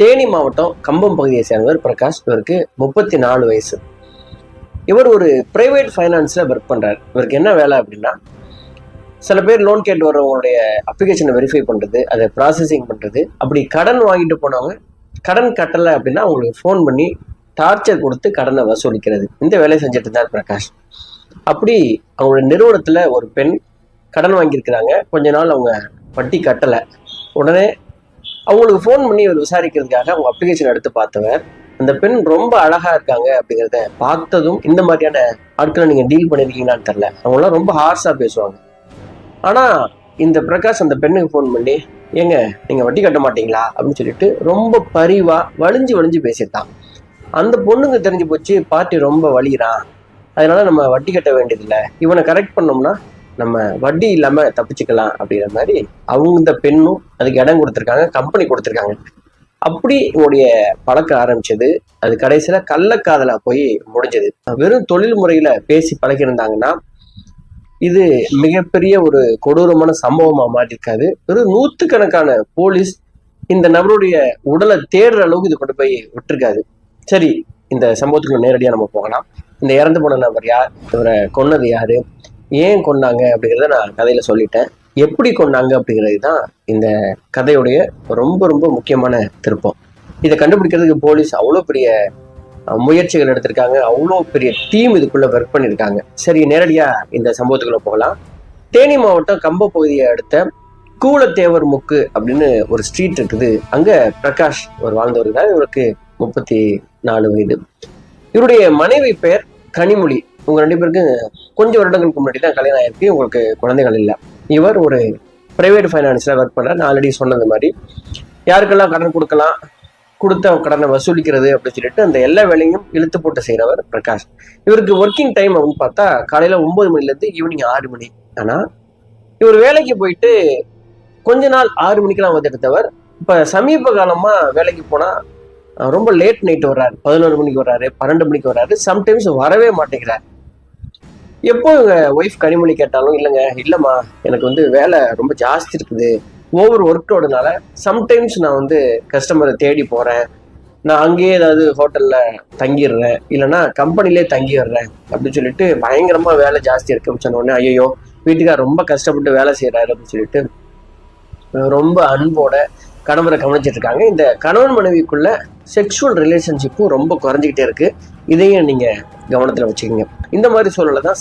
தேனி மாவட்டம் கம்பம் பகுதியை சேர்ந்தவர் பிரகாஷ். இவருக்கு 34 வயசு. இவர் ஒரு பிரைவேட் ஃபைனான்ஸில் ஒர்க் பண்ணுறாரு. இவருக்கு என்ன வேலை அப்படின்னா, சில பேர் லோன் கேட்டு வர்றவங்களுடைய அப்ளிகேஷனை வெரிஃபை பண்ணுறது, அதை ப்ராசஸிங் பண்ணுறது. அப்படி கடன் வாங்கிட்டு போனவங்க கடன் கட்டலை அப்படின்னா அவங்களுக்கு ஃபோன் பண்ணி டார்ச்சர் கொடுத்து கடனை வசூலிக்கிறது. இந்த வேலையை செஞ்சுட்டு இருந்தார் பிரகாஷ். அப்படி அவங்களுடைய நிறுவனத்தில் ஒரு பெண் கடன் வாங்கியிருக்கிறாங்க. கொஞ்ச நாள் அவங்க வட்டி கட்டலை. உடனே அவங்களுக்கு ஃபோன் பண்ணி இவர் விசாரிக்கிறதுக்காக அவங்க அப்ளிகேஷன் எடுத்து பார்த்தவர், அந்த பெண் ரொம்ப அழகா இருக்காங்க அப்படிங்கிறத பார்த்ததும், இந்த மாதிரியான ஆட்களை நீங்க டீல் பண்ணிருக்கீங்களான்னு தெரியல, அவங்களாம் ரொம்ப ஹார்ஷா பேசுவாங்க. ஆனா இந்த பிரகாஷ் அந்த பெண்ணுக்கு ஃபோன் பண்ணி, ஏங்க நீங்க வட்டி கட்ட மாட்டீங்களா அப்படின்னு சொல்லிட்டு ரொம்ப பரிவா வலிஞ்சு வலிஞ்சு பேசிட்டான். அந்த பொண்ணுக்கு தெரிஞ்சு போச்சு, பார்ட்டி ரொம்ப வலிகிறான், அதனால நம்ம வட்டி கட்ட வேண்டியதில்லை, இவனை கரெக்ட் பண்ணோம்னா நம்ம வட்டி இல்லாம தப்பிச்சுக்கலாம் அப்படிங்கிற மாதிரி அவங்க இந்த பெண்ணும் அதுக்கு இடம் கொடுத்துருக்காங்க, கம்பெனி கொடுத்துருக்காங்க. அப்படி உங்களுடைய பழக்கம் ஆரம்பிச்சது. அது கடைசியில கள்ளக்காதலா போய் முடிஞ்சது. வெறும் தொழில் முறையில பேசி பழகிருந்தாங்கன்னா இது மிகப்பெரிய ஒரு கொடூரமான சம்பவமா மாறியிருக்காது. வெறும் 100கணக்கான போலீஸ் இந்த நபருடைய உடலை தேடுற அளவுக்கு இது கொண்டு போய் விட்டுருக்காது. சரி, இந்த சம்பவத்துக்கு நேரடியாக நம்ம போகலாம். இந்த இறந்து போன நபர் யார், இவரை கொன்னது யாரு, ஏன் கொண்டாங்க அப்படிங்கிறத நான் கதையில சொல்லிட்டேன். எப்படி கொண்டாங்க அப்படிங்கிறது தான் இந்த கதையுடைய ரொம்ப ரொம்ப முக்கியமான திருப்பம். இதை கண்டுபிடிக்கிறதுக்கு போலீஸ் அவ்வளோ பெரிய முயற்சிகள் எடுத்திருக்காங்க, அவ்வளோ பெரிய டீம் இதுக்குள்ள ஒர்க் பண்ணியிருக்காங்க. சரி, நேரடியா இந்த சம்பவத்துக்குள்ள போகலாம். தேனி மாவட்டம் கம்ப பகுதியை அடுத்த கூலத்தேவர் முக்கு அப்படின்னு ஒரு ஸ்ட்ரீட் இருக்குது. அங்க பிரகாஷ் ஒரு வாழ்ந்து வருகிறார். இவருக்கு 34 வயது. இவருடைய மனைவி பெயர் கனிமொழி. உங்க 2 பேருக்கு கொஞ்சம் வருடங்களுக்கு முன்னாடி தான் கல்யாணம் ஆயிருக்கு. உங்களுக்கு குழந்தைகள் இல்லை. இவர் ஒரு பிரைவேட் ஃபைனான்ஸ்ல ஒர்க் பண்றாரு. நான் ஆல்ரெடி சொன்னது மாதிரி யாருக்கெல்லாம் கடன் கொடுக்கலாம், கொடுத்த கடனை வசூலிக்கிறது அப்படின்னு சொல்லிட்டு அந்த எல்லா வேலையும் இழுத்து போட்டு செய்யறவர் பிரகாஷ். இவருக்கு ஒர்க்கிங் டைம் அப்படின்னு பார்த்தா காலையில 9 மணிலேருந்து ஈவினிங் 6 மணி. ஆனா இவர் வேலைக்கு போயிட்டு கொஞ்ச நாள் 6 மணிக்கெல்லாம் வந்து எடுத்தவர் இப்ப சமீப காலமா வேலைக்கு போனா ரொம்ப லேட் நைட் வர்றாரு. 11 மணிக்கு வர்றாரு, 12 மணிக்கு வர்றாரு, சம்டைம்ஸ் வரவே மாட்டேங்கிறார். எப்போ இவங்க ஒய்ஃப் கனிமொழி கேட்டாலும், இல்லைம்மா எனக்கு வந்து வேலை ரொம்ப ஜாஸ்தி இருக்குது, ஓவர் ஒர்க்கோடனால சம்டைம்ஸ் நான் கஸ்டமரை தேடி போறேன், நான் அங்கேயே ஏதாவது ஹோட்டல்ல தங்கிடுறேன், இல்லைன்னா கம்பெனிலே தங்கிடுறேன் அப்படின்னு சொல்லிட்டு பயங்கரமா வேலை ஜாஸ்தி இருக்கு அப்படின்னு சொன்ன உடனே, ஐயோ வீட்டுக்கார் ரொம்ப கஷ்டப்பட்டு வேலை செய்யறாரு அப்படின்னு சொல்லிட்டு ரொம்ப அன்போட கணவரை கவனிச்சிட்டு இருக்காங்க. இந்த கணவன் மனைவிக்குள்ள செக்ஷுவல் ரிலேஷன்ஷிப்பும் ரொம்ப குறைஞ்சிக்கிட்டே இருக்கு. இதையும் நீங்க கவனத்துல வச்சுக்கோங்க. இந்த மாதிரி சூழலை தான்